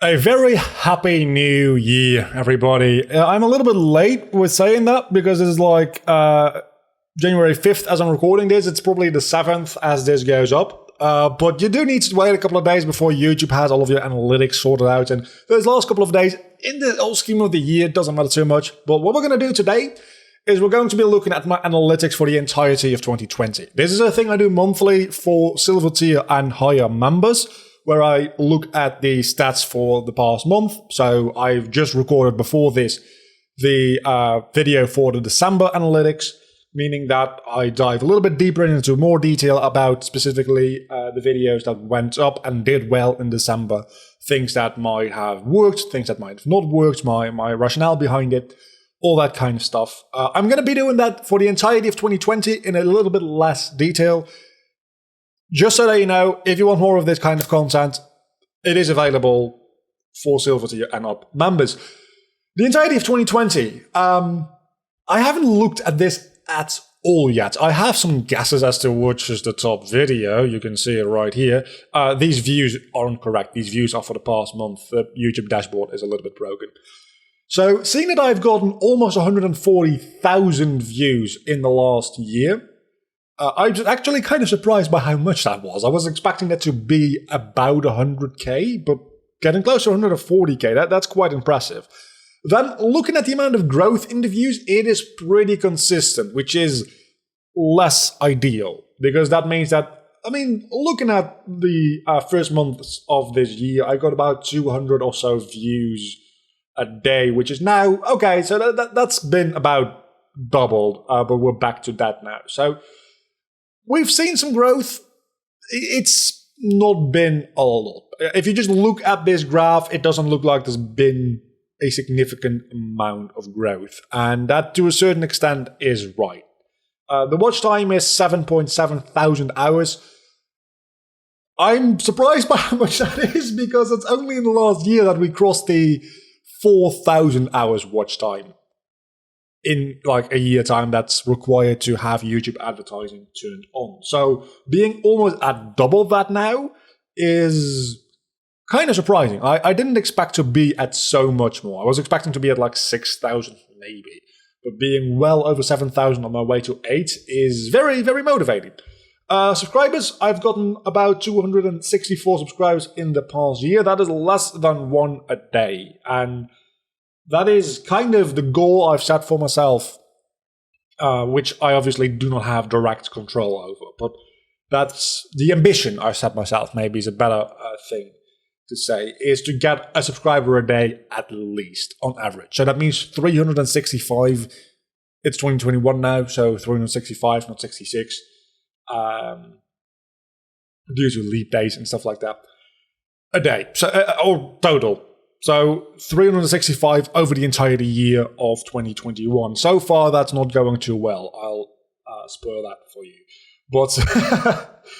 A very happy new year, everybody. I'm a little bit late with saying that because it's like January 5th as I'm recording this. It's probably the 7th as this goes up. But you do need to wait a couple of days before YouTube has all of your analytics sorted out. And those last couple of days, in the whole scheme of the year, doesn't matter too much. But what we're going to do today is we're going to be looking at my analytics for the entirety of 2020. This is a thing I do monthly for silver tier and higher members, where I look at the stats for the past month. So I've just recorded before this the video for the December analytics, meaning that I dive a little bit deeper into more detail about specifically the videos that went up and did well in December, things that might have worked, things that might have not worked, my rationale behind it, all that kind of stuff. I'm going to be doing that for the entirety of 2020 in a little bit less detail. Just so that you know, if you want more of this kind of content, it is available for silver tier and up members. The entirety of 2020, I haven't looked at this at all yet. I have some guesses as to which is the top video. You can see it right here. These views aren't correct. These views are for the past month. The YouTube dashboard is a little bit broken. So seeing that I've gotten almost 140,000 views in the last year, I was actually kind of surprised by how much that was. I was expecting that to be about 100k, but getting close to 140k, that's quite impressive. Then, looking at the amount of growth in the views, it is pretty consistent, which is less ideal, because that means that, looking at the first months of this year, I got about 200 or so views a day, which is now, okay, so that's been about doubled, but we're back to that now. So we've seen some growth. It's not been a lot. If you just look at this graph, it doesn't look like there's been a significant amount of growth. And that, to a certain extent, is right. The watch time is 7.7 thousand hours. I'm surprised by how much that is, because it's only in the last year that we crossed the 4,000 hours watch time in like a year time that's required to have YouTube advertising turned on. So being almost at double that now is kind of surprising. I didn't expect to be at so much more. I was expecting to be at like 6,000 maybe. But being well over 7,000 on my way to 8 is very, very motivating. Subscribers, I've gotten about 264 subscribers in the past year. That is less than one a day. And that is kind of the goal I've set for myself, which I obviously do not have direct control over. But that's the ambition I set myself, maybe is a better thing to say, is to get a subscriber a day at least, on average. So that means 365. It's 2021 now, so 365, not 66, due to leap days and stuff like that, a day, so or total. So 365 over the entire year of 2021. So far, that's not going too well. I'll spoil that for you. But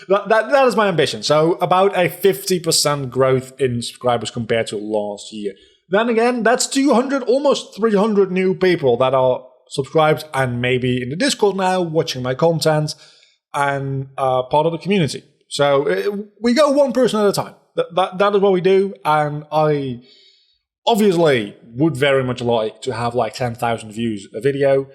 that is my ambition. So about a 50% growth in subscribers compared to last year. Then again, that's 200, almost 300 new people that are subscribed and maybe in the Discord now, watching my content and part of the community. So we go one person at a time. That is what we do. And I obviously would very much like to have like 10,000 views a video.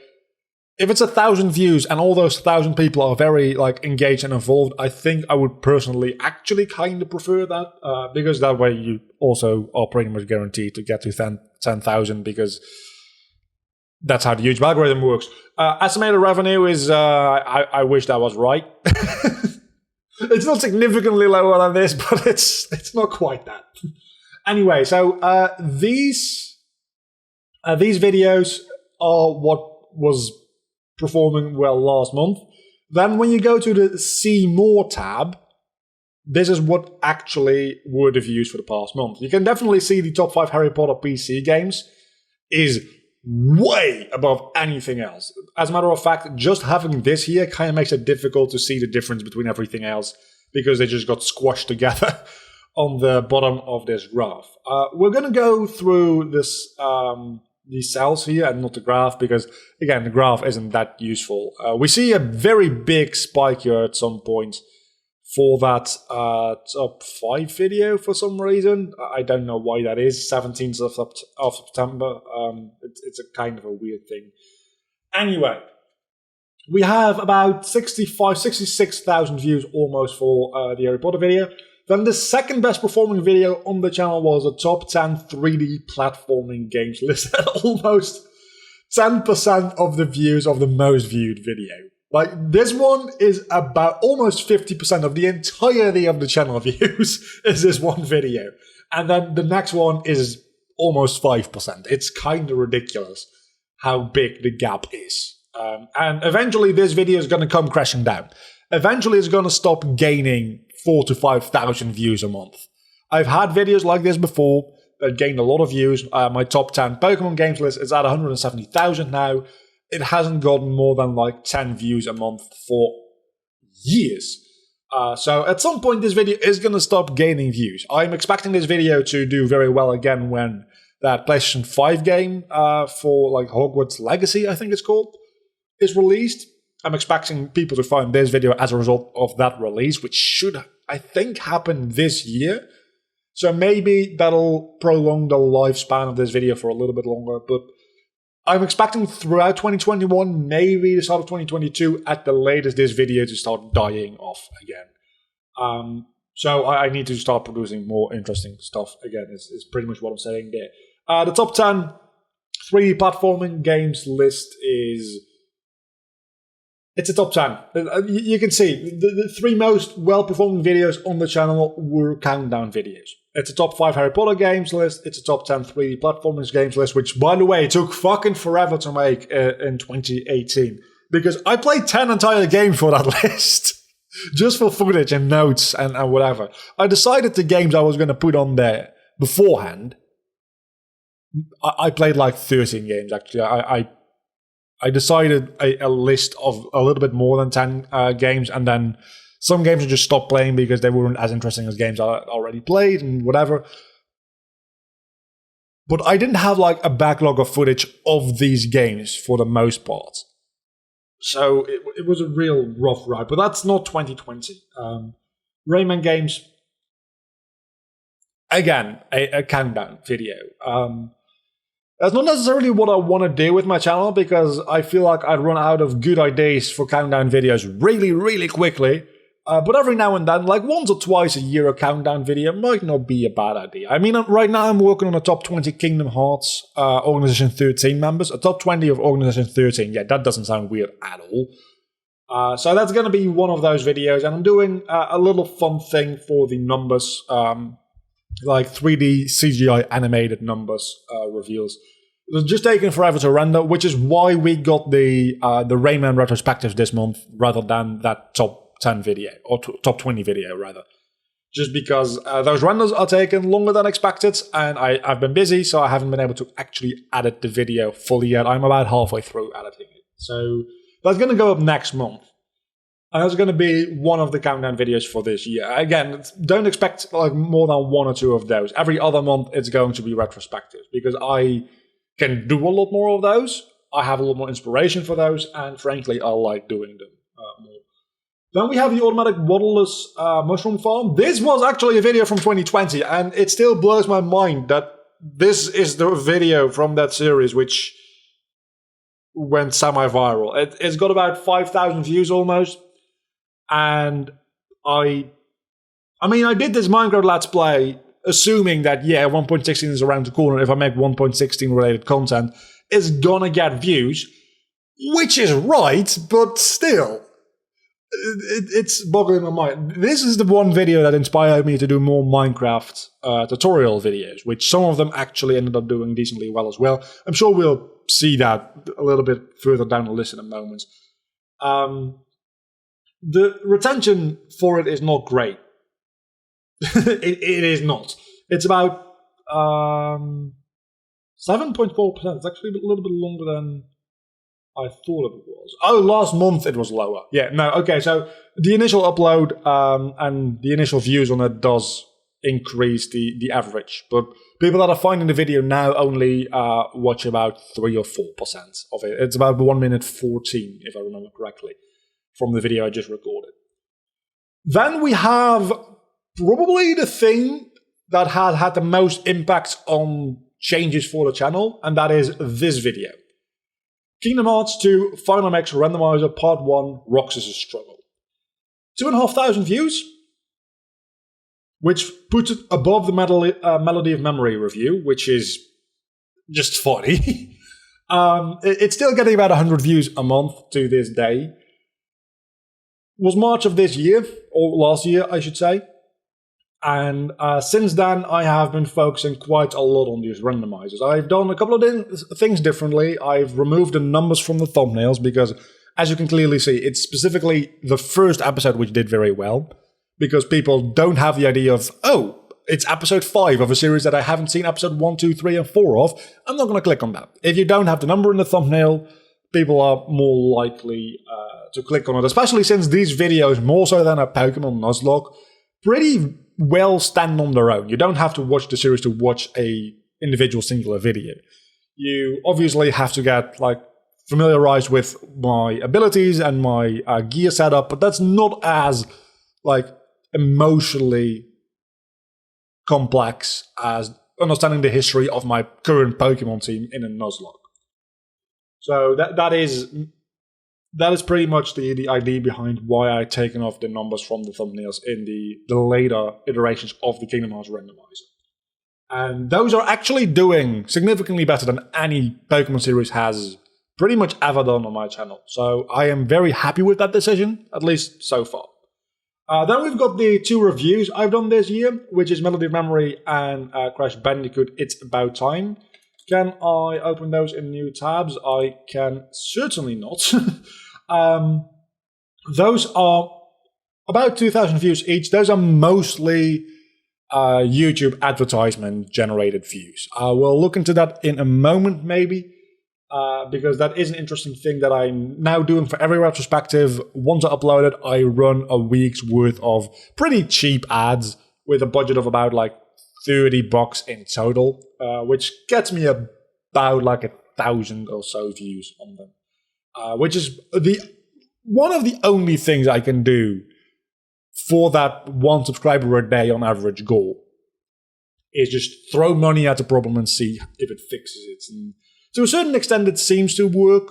If it's 1,000 views and all those 1,000 people are very like engaged and involved, I think I would personally actually kind of prefer that, because that way you also are pretty much guaranteed to get to 10,000, because that's how the YouTube algorithm works. Estimated revenue is, I wish that was right. It's not significantly lower than this, but it's not quite that. Anyway, so these videos are what was performing well last month. Then when you go to the See More tab, this is what actually were the views for the past month. You can definitely see the top 5 Harry Potter PC games is way above anything else. As a matter of fact, just having this here kind of makes it difficult to see the difference between everything else, because they just got squashed together on the bottom of this graph. We're going to go through this these cells here and not the graph, because again, the graph isn't that useful. We see a very big spike here at some point for that top 5 video for some reason. I don't know why that is. 17th of September. It's a kind of a weird thing. Anyway, we have about 66,000 views almost for the Harry Potter video. Then the second best performing video on the channel was a top 10 3D platforming games list at almost 10% of the views of the most viewed video. Like, this one is about almost 50% of the entirety of the channel views is this one video. And then the next one is almost 5%. It's kind of ridiculous how big the gap is. And eventually this video is going to come crashing down. Eventually it's going to stop gaining 4,000 to 5,000 views a month. I've had videos like this before that gained a lot of views. My top 10 Pokemon games list is at 170,000 now. It hasn't gotten more than like 10 views a month for years. So at some point this video is going to stop gaining views. I'm expecting this video to do very well again when that PlayStation 5 game for like Hogwarts Legacy, I think it's called, is released. I'm expecting people to find this video as a result of that release, which should, I think, happen this year. So maybe that'll prolong the lifespan of this video for a little bit longer, but I'm expecting throughout 2021, maybe the start of 2022, at the latest, this video to start dying off again. So I need to start producing more interesting stuff again, is pretty much what I'm saying there. The top 10 3D platforming games list is... It's a top 10. You can see the 3 most well-performing videos on the channel were countdown videos. It's a top 5 Harry Potter games list. It's a top 10 3D platforming games list, which, by the way, took fucking forever to make in 2018. Because I played 10 entire games for that list. Just for footage and notes and whatever. I decided the games I was going to put on there beforehand. I played like 13 games, actually. I decided a list of a little bit more than 10 games, and then some games I just stopped playing because they weren't as interesting as games I already played and whatever. But I didn't have like a backlog of footage of these games for the most part. So it was a real rough ride, but that's not 2020. Rayman games, again, a countdown video. That's not necessarily what I want to do with my channel, because I feel like I'd run out of good ideas for countdown videos really, really quickly. But every now and then, like once or twice a year, a countdown video might not be a bad idea. I mean, right now I'm working on a top 20 Kingdom Hearts Organization 13 members. A top 20 of Organization 13. Yeah, that doesn't sound weird at all. So that's going to be one of those videos. And I'm doing a little fun thing for the numbers. Like 3D CGI animated numbers reveals. It was just taking forever to render, which is why we got the Rayman retrospective this month rather than that top 10 video, or top 20 video rather. Just because those renders are taking longer than expected, and I've been busy, so I haven't been able to actually edit the video fully yet. I'm about halfway through editing it. So that's going to go up next month. And that's going to be one of the countdown videos for this year. Again, don't expect like more than 1 or 2 of those. Every other month it's going to be retrospective, because I can do a lot more of those. I have a lot more inspiration for those, and frankly, I like doing them more. Then we have the automatic waterless mushroom farm. This was actually a video from 2020, and it still blows my mind that this is the video from that series which went semi-viral. It's got about 5,000 views almost. And I did this Minecraft Let's Play assuming that, yeah, 1.16 is around the corner. If I make 1.16 related content, it's gonna get views, which is right, but still, it's boggling my mind. This is the one video that inspired me to do more Minecraft tutorial videos, which some of them actually ended up doing decently well as well. I'm sure we'll see that a little bit further down the list in a moment. The retention for it is not great. it is not. It's about 7.4%. It's actually a little bit longer than I thought it was. Oh, last month it was lower. Yeah, no, okay, so the initial upload and the initial views on it does increase the average. But people that are finding the video now only watch about 3 or 4% of it. It's about 1 minute 14, if I remember correctly, from the video I just recorded. Then we have probably the thing that has had the most impact on changes for the channel, and that is this video. Kingdom Hearts 2 Final Mix Randomizer Part 1 Roxas' Struggle. 2,500 views, which puts it above the Melody of Memory review, which is just funny. It's still getting about 100 views a month to this day. Was March of this year, or last year, I should say. And since then, I have been focusing quite a lot on these randomizers. I've done a couple of things differently. I've removed the numbers from the thumbnails because, as you can clearly see, it's specifically the first episode which did very well. Because people don't have the idea of, oh, it's episode 5 of a series that I haven't seen episode 1, 2, 3, and 4 of. I'm not going to click on that. If you don't have the number in the thumbnail, people are more likely to click on it. Especially since these videos, more so than a Pokemon Nuzlocke, pretty well stand on their own. You don't have to watch the series to watch a individual singular video. You obviously have to get familiarized with my abilities and my gear setup, but that's not as emotionally complex as understanding the history of my current Pokemon team in a Nuzlocke. So that is pretty much the idea behind why I've taken off the numbers from the thumbnails in the later iterations of the Kingdom Hearts randomizer. And those are actually doing significantly better than any Pokemon series has pretty much ever done on my channel. So I am very happy with that decision, at least so far. Then we've got the 2 reviews I've done this year, which is Melody of Memory and Crash Bandicoot It's About Time. Can I open those in new tabs? I can certainly not. Those are about 2,000 views each. Those are mostly YouTube advertisement generated views. I will look into that in a moment maybe, because that is an interesting thing that I'm now doing for every retrospective. Once I upload it, I run a week's worth of pretty cheap ads with a budget of about $30 in total, which gets me about 1,000 or so views on them, which is one of the only things I can do for that 1 subscriber a day on average goal is just throw money at the problem and see if it fixes it. And to a certain extent, it seems to work.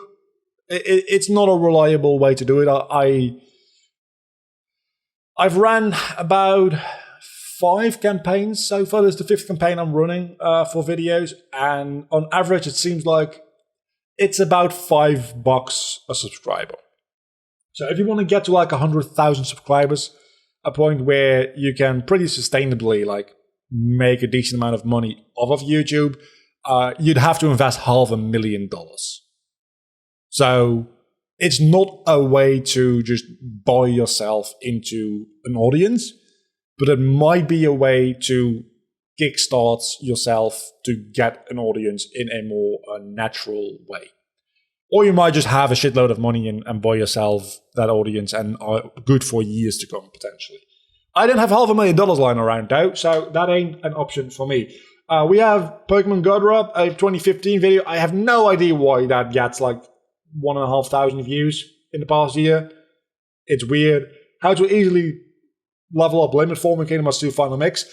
It's not a reliable way to do it. I've ran about 5 campaigns so far. This is the 5th campaign I'm running for videos, and on average, it seems like it's about $5 a subscriber. So if you want to get to 100,000 subscribers, a point where you can pretty sustainably make a decent amount of money off of YouTube, you'd have to invest $500,000. So it's not a way to just buy yourself into an audience, but it might be a way to kickstart yourself to get an audience in a more natural way. Or you might just have a shitload of money and buy yourself that audience and are good for years to come, potentially. I didn't have $500,000 lying around though, so that ain't an option for me. We have Pokemon Godra, a 2015 video. I have no idea why that gets 1,500 views in the past year. It's weird. How to easily level up Limit Form in Kingdom Hearts 2 Final Mix.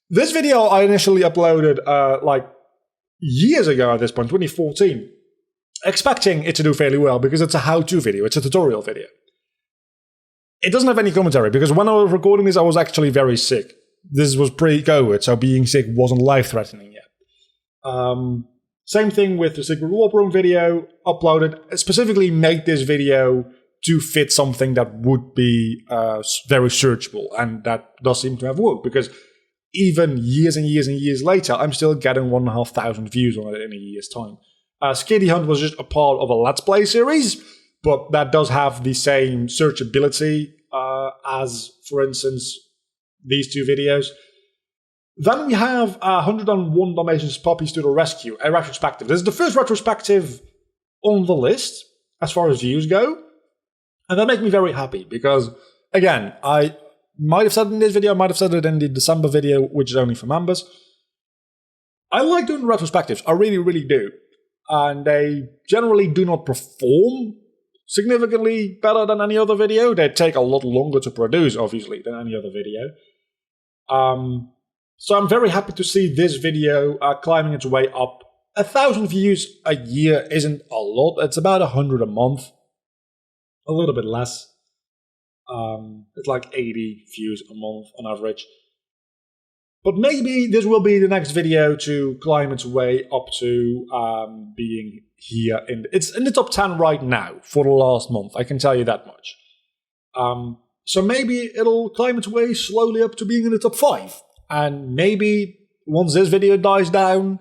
This video I initially uploaded years ago at this point, 2014, expecting it to do fairly well because it's a how-to video. It's a tutorial video. It doesn't have any commentary because when I was recording this, I was actually very sick. This was pre-COVID, so being sick wasn't life-threatening yet. Same thing with the Secret Warp Room video, uploaded. I specifically made this video to fit something that would be very searchable, and that does seem to have worked, because even years and years and years later, I'm still getting 1,500 views on it in a year's time. Skitty Hunt was just a part of a Let's Play series, but that does have the same searchability as, for instance, these 2 videos. Then we have 101 Dalmatians Puppies to the Rescue, a retrospective. This is the first retrospective on the list, as far as views go. And that makes me very happy, because, again, I might have said it in this video, I might have said it in the December video, which is only for members. I like doing retrospectives, I really, really do. And they generally do not perform significantly better than any other video. They take a lot longer to produce, obviously, than any other video. So I'm very happy to see this video climbing its way up. 1,000 views a year isn't a lot. It's about 100 a month. A little bit less. It's like 80 views a month on average. But maybe this will be the next video to climb its way up to being here. It's in the top 10 right now for the last month. I can tell you that much. So maybe it'll climb its way slowly up to being in the top 5. And maybe once this video dies down,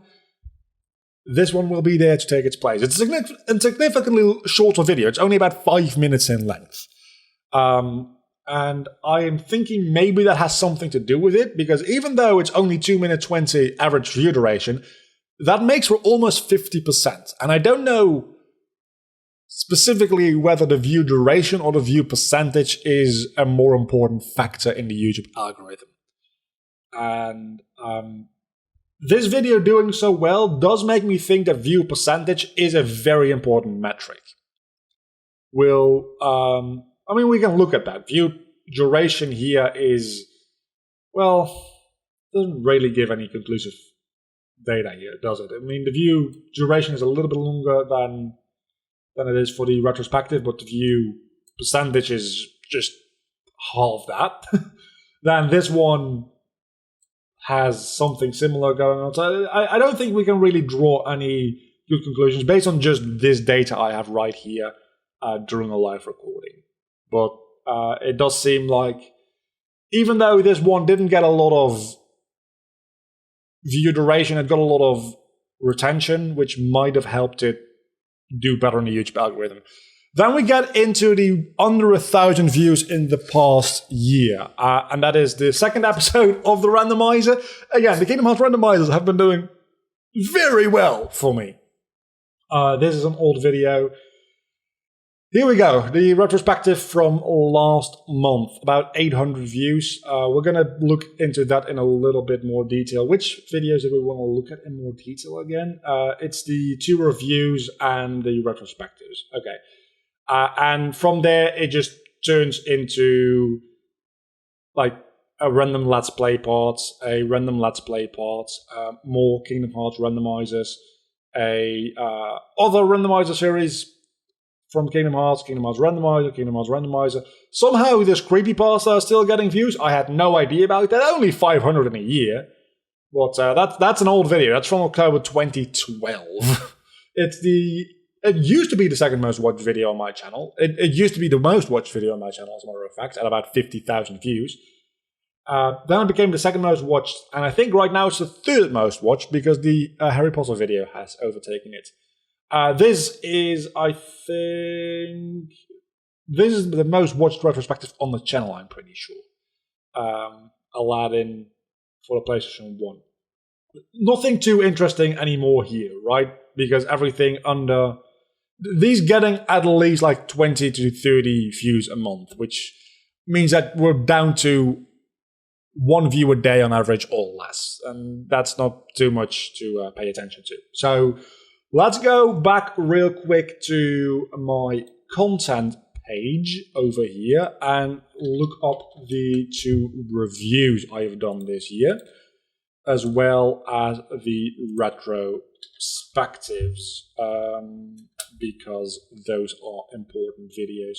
this one will be there to take its place. It's a significantly shorter video. It's only about 5 minutes in length. And I am thinking maybe that has something to do with it, because even though it's only 2 minutes 20 average view duration, that makes for almost 50%. And I don't know specifically whether the view duration or the view percentage is a more important factor in the YouTube algorithm. And this video doing so well does make me think that view percentage is a very important metric. We can look at that. View duration here is, well, doesn't really give any conclusive data here, does it? I mean, the view duration is a little bit longer than it is for the retrospective, but the view percentage is just half that. Then this one has something similar going on. So I don't think we can really draw any good conclusions based on just this data I have right here during a live recording. But it does seem like, even though this one didn't get a lot of view duration, it got a lot of retention, which might have helped it do better in the YouTube algorithm. Then we get into the under 1,000 views in the past year. And that is the second episode of the randomizer. Again, the Kingdom Hearts randomizers have been doing very well for me. This is an old video. Here we go, the retrospective from last month, about 800 views. We're going to look into that in a little bit more detail. Which videos do we want to look at in more detail again? It's the 2 reviews and the retrospectives. Okay. And from there, it just turns into like a random Let's Play parts, a random Let's Play parts, more Kingdom Hearts randomizers, a other randomizer series from Kingdom Hearts randomizer. Somehow this creepypasta is still getting views. I had no idea about that. Only 500 in a year. But that's an old video. That's from October 2012. It used to be the second most watched video on my channel. It used to be the most watched video on my channel, as a matter of fact, at about 50,000 views. Then it became the second most watched, and I think right now it's the third most watched because the Harry Potter video has overtaken it. This is the most watched retrospective on the channel, I'm pretty sure. Aladdin for the PlayStation 1. Nothing too interesting anymore here, right? Because everything under... These getting at least like 20 to 30 views a month, which means that we're down to 1 view a day on average or less. And that's not too much to pay attention to. So let's go back real quick to my content page over here and look up the 2 reviews I have done this year, as well as the retrospectives, because those are important videos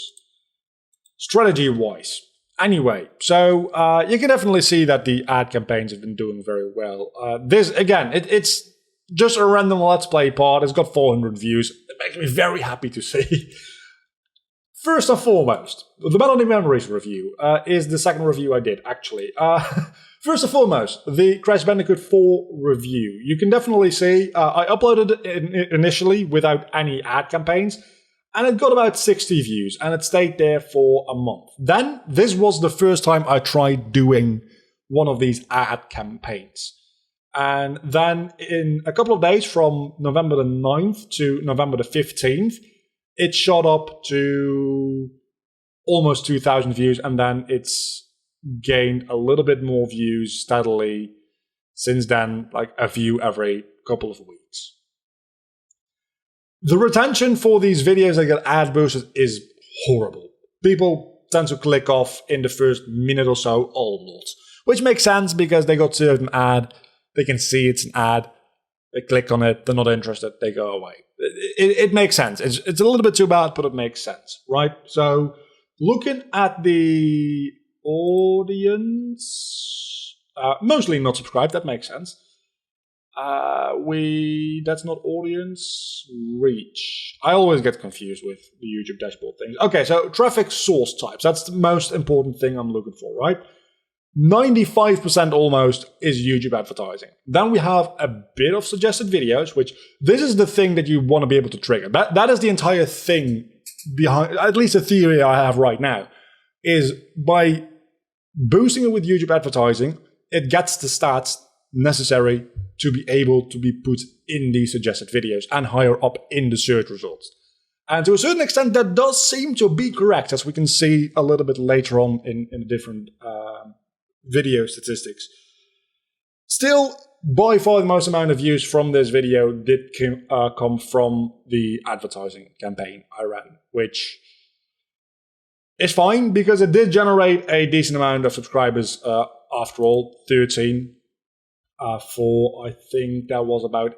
strategy-wise. Anyway, so you can definitely see that the ad campaigns have been doing very well. This, again, it's just a random Let's Play part. It's got 400 views. It makes me very happy to see. First and foremost, the Melody Memories review is the second review I did, actually. First and foremost, the Crash Bandicoot 4 review. You can definitely see I uploaded it initially without any ad campaigns, and it got about 60 views, and it stayed there for a month. Then, this was the first time I tried doing one of these ad campaigns. And then, in a couple of days, from November the 9th to November the 15th, it shot up to almost 2,000 views, and then it's gained a little bit more views steadily since then, like a view every couple of weeks. The retention for these videos that get ad boosted is horrible. People tend to click off in the first minute or so a lot, which makes sense because they got to an ad, they can see it's an ad, they click on it, they're not interested, they go away. It makes sense. It's a little bit too bad, but it makes sense, right? So looking at the audience, mostly not subscribed, that makes sense. That's not audience, reach. I always get confused with the YouTube dashboard things. Okay, so traffic source types. That's the most important thing I'm looking for, right? 95% almost is YouTube advertising. Then we have a bit of suggested videos, which this is the thing that you want to be able to trigger. That is the entire thing behind, at least the theory I have right now, is by boosting it with YouTube advertising, it gets the stats necessary to be able to be put in these suggested videos and higher up in the search results. And to a certain extent, that does seem to be correct, as we can see a little bit later on in the different video statistics. Still, by far the most amount of views from this video did come from the advertising campaign I ran, which is fine because it did generate a decent amount of subscribers after all, 13 for, I think that was about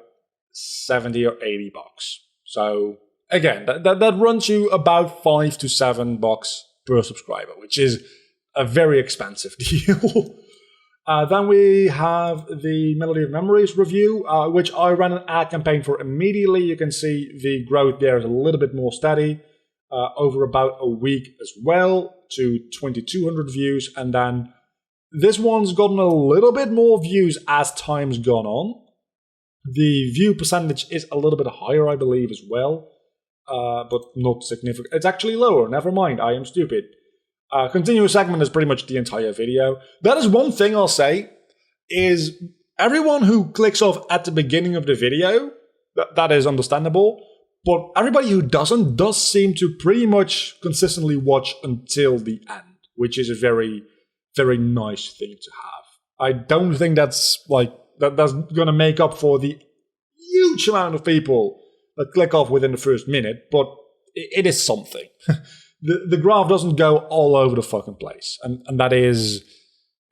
70 or 80 bucks. So again, that runs you about $5 to $7 per subscriber, which is a very expensive deal. Then we have the Melody of Memories review, which I ran an ad campaign for immediately. You can see the growth there is a little bit more steady over about a week as well to 2,200 views. And then this one's gotten a little bit more views as time's gone on. The view percentage is a little bit higher, I believe, as well, but not significant. It's actually lower. Never mind, I am stupid. Continuous segment is pretty much the entire video. That is one thing I'll say, is everyone who clicks off at the beginning of the video, that is understandable, but everybody who doesn't does seem to pretty much consistently watch until the end, which is a very, very nice thing to have. I don't think that's going to make up for the huge amount of people that click off within the first minute, but it is something. The graph doesn't go all over the fucking place. And that is,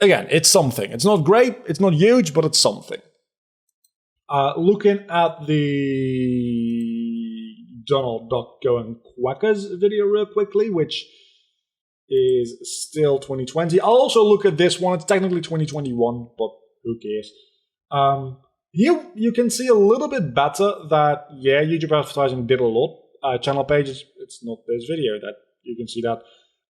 again, it's something. It's not great, it's not huge, but it's something. Looking at the Donald Duck going quackers video real quickly, which is still 2020. I'll also look at this one. It's technically 2021, but who cares? Here you can see a little bit better that, yeah, YouTube advertising did a lot. Channel pages, it's not this video that you can see that.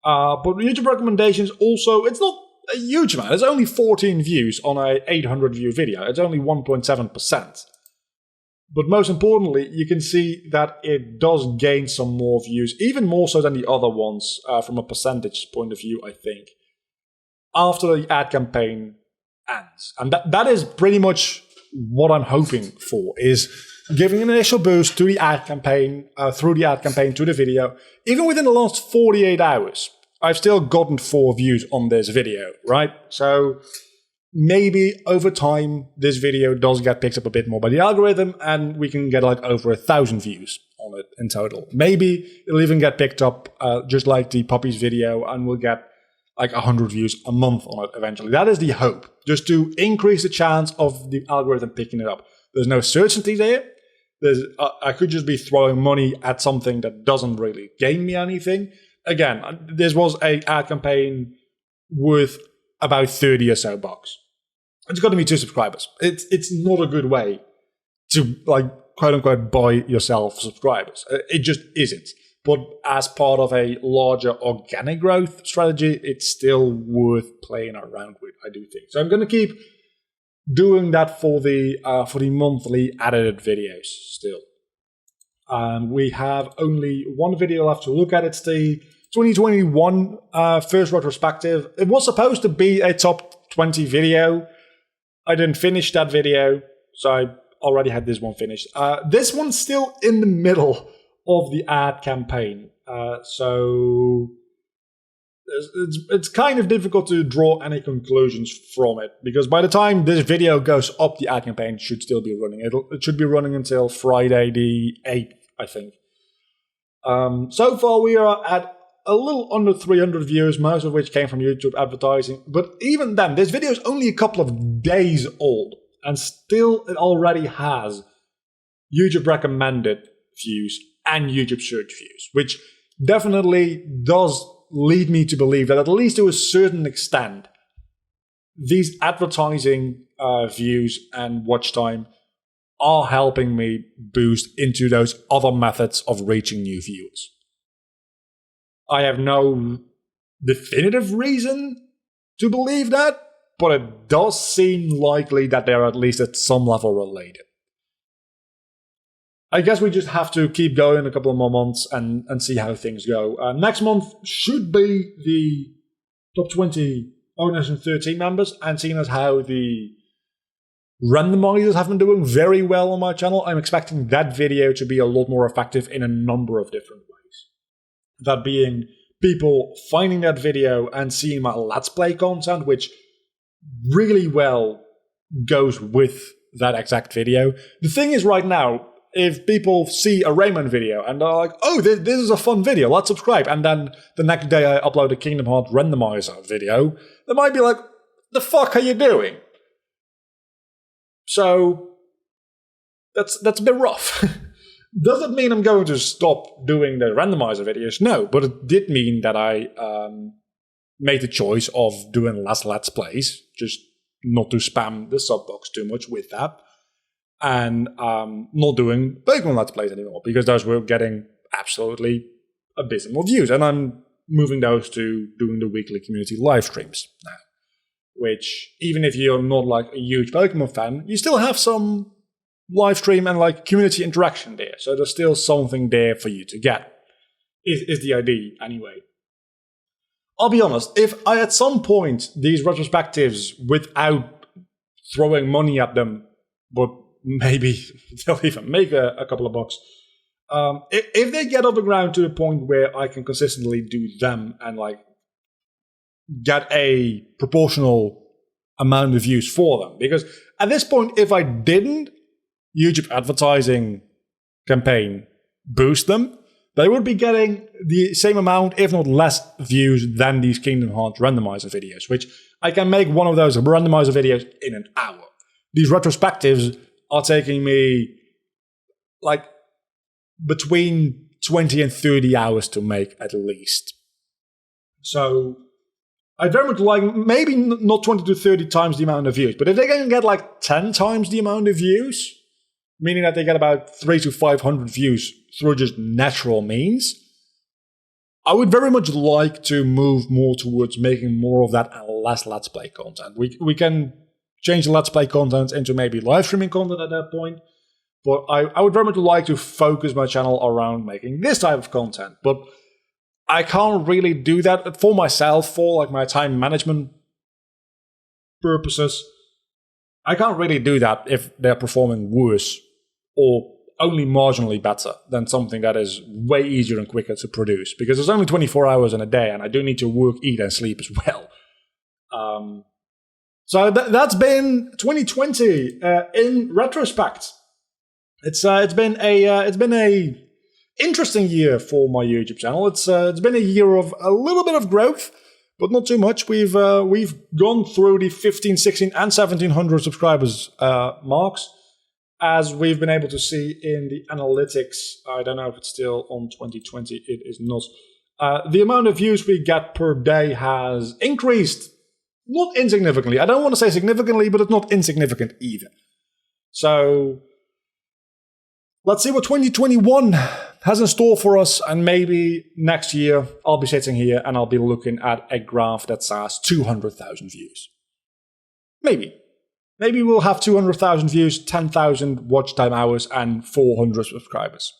But YouTube recommendations also, it's not a huge amount. It's only 14 views on a 800 view video. It's only 1.7%. But most importantly, you can see that it does gain some more views, even more so than the other ones from a percentage point of view, I think, after the ad campaign ends. And that is pretty much what I'm hoping for, is giving an initial boost to the ad campaign, through the ad campaign to the video. Even within the last 48 hours, I've still gotten 4 views on this video, right? So maybe over time, this video does get picked up a bit more by the algorithm and we can get like over 1,000 views on it in total. Maybe it'll even get picked up just like the puppies video and we'll get like 100 views a month on it eventually. That is the hope, just to increase the chance of the algorithm picking it up. There's no certainty there. I could just be throwing money at something that doesn't really gain me anything. Again, this was an ad campaign worth about 30 or so bucks. It's got to be 2 subscribers. It's not a good way to, like, quote unquote, buy yourself subscribers. It just isn't. But as part of a larger organic growth strategy, it's still worth playing around with, I do think. So I'm going to keep doing that for the monthly edited videos still. We have only one video left to look at. It's the 2021 first retrospective. It was supposed to be a top 20 video. I didn't finish that video, so I already had this one finished. This one's still in the middle of the ad campaign, so it's kind of difficult to draw any conclusions from it, because by the time this video goes up, the ad campaign should still be running. It should be running until Friday the 8th, I think. So far, we are at a little under 300 views, most of which came from YouTube advertising. But even then, this video is only a couple of days old, and still it already has YouTube recommended views and YouTube search views, which definitely does lead me to believe that at least to a certain extent, these advertising views and watch time are helping me boost into those other methods of reaching new viewers. I have no definitive reason to believe that, but it does seem likely that they're at least at some level related. I guess we just have to keep going a couple of more months and see how things go. Next month should be the top 20 Organization 13 members, and seeing as how the randomizers have been doing very well on my channel, I'm expecting that video to be a lot more effective in a number of different ways. That being people finding that video and seeing my Let's Play content, which really well goes with that exact video. The thing is right now, if people see a Rayman video and they're like, oh, this is a fun video, let's subscribe, and then the next day I upload a Kingdom Hearts randomizer video, they might be like, the fuck are you doing? So, that's a bit rough. Does it mean I'm going to stop doing the randomizer videos? No, but it did mean that I made the choice of doing less Let's Plays, just not to spam the sub box too much with that. And not doing Pokemon Let's Plays anymore, because those were getting absolutely abysmal views. And I'm moving those to doing the weekly community live streams now. Which, even if you're not like a huge Pokemon fan, you still have some live stream and like community interaction there. So there's still something there for you to get, is the idea anyway. I'll be honest, if I at some point, these retrospectives, without throwing money at them, but maybe they'll even make a couple of bucks. If they get off the ground to the point where I can consistently do them and like get a proportional amount of views for them, because at this point, if I didn't YouTube advertising campaign boost them, they would be getting the same amount, if not less, views than these Kingdom Hearts randomizer videos, which I can make one of those randomizer videos in an hour. These retrospectives are taking me like between 20 and 30 hours to make at least. So I very much like, maybe not 20 to 30 times the amount of views, but if they can get like 10 times the amount of views, meaning that they get about 300 to 500 views through just natural means, I would very much like to move more towards making more of that and less Let's Play content. We can change the Let's Play content into maybe live streaming content at that point. But I would very much like to focus my channel around making this type of content. But I can't really do that for myself, for like my time management purposes. I can't really do that if they're performing worse or only marginally better than something that is way easier and quicker to produce. Because there's only 24 hours in a day and I do need to work, eat, and sleep as well. So that's been 2020 in retrospect. It's been a interesting year for my YouTube channel. It's been a year of a little bit of growth, but not too much. We've gone through the 15, 16, and 1700 subscribers marks, as we've been able to see in the analytics. I don't know if it's still on 2020. It is not. The amount of views we get per day has increased. Not insignificantly. I don't want to say significantly, but it's not insignificant either. So let's see what 2021 has in store for us. And maybe next year I'll be sitting here and I'll be looking at a graph that says 200,000 views. Maybe. Maybe we'll have 200,000 views, 10,000 watch time hours, and 400 subscribers.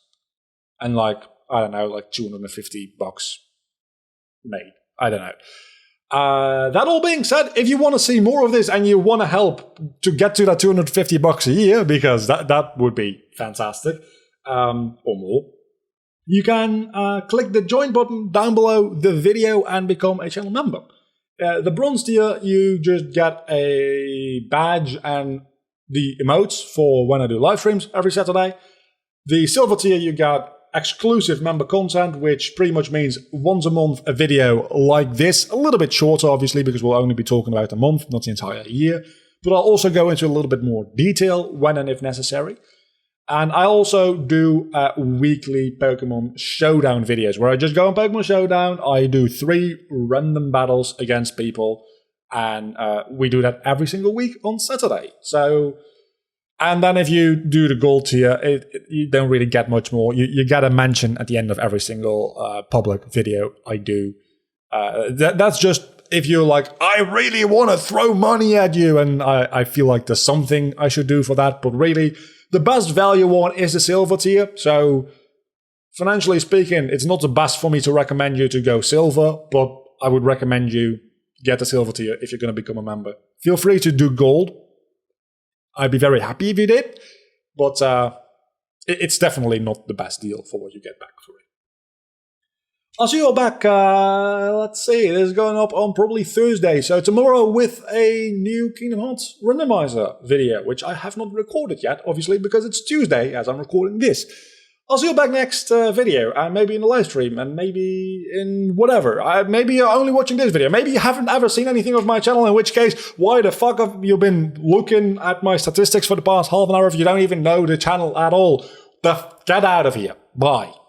And like, I don't know, like $250 made. I don't know. That all being said, if you want to see more of this and you want to help to get to that $250 a year, because that would be fantastic, or more, you can click the join button down below the video and become a channel member. The bronze tier, you just get a badge and the emotes for when I do live streams every Saturday. The silver tier, you got exclusive member content, which pretty much means once a month a video like this, a little bit shorter obviously because we'll only be talking about a month, not the entire year, but I'll also go into a little bit more detail when and if necessary. And I also do weekly Pokemon Showdown videos where I just go on Pokemon Showdown, I do 3 random battles against people, and we do that every single week on Saturday. So, and then if you do the gold tier, you don't really get much more. You get a mention at the end of every single public video I do. That's just if you're like, I really want to throw money at you, and I feel like there's something I should do for that. But really, the best value one is the silver tier. So financially speaking, it's not the best for me to recommend you to go silver, but I would recommend you get the silver tier if you're going to become a member. Feel free to do gold. I'd be very happy if you did, but it's definitely not the best deal for what you get back for it. I'll see you all back, let's see, this is going up on probably Thursday, so tomorrow with a new Kingdom Hearts randomizer video, which I have not recorded yet, obviously, because it's Tuesday as I'm recording this. I'll see you back next video, and maybe in the live stream, and maybe in whatever. Maybe you're only watching this video. Maybe you haven't ever seen anything of my channel, in which case, why the fuck have you been looking at my statistics for the past half an hour if you don't even know the channel at all? Get out of here. Bye.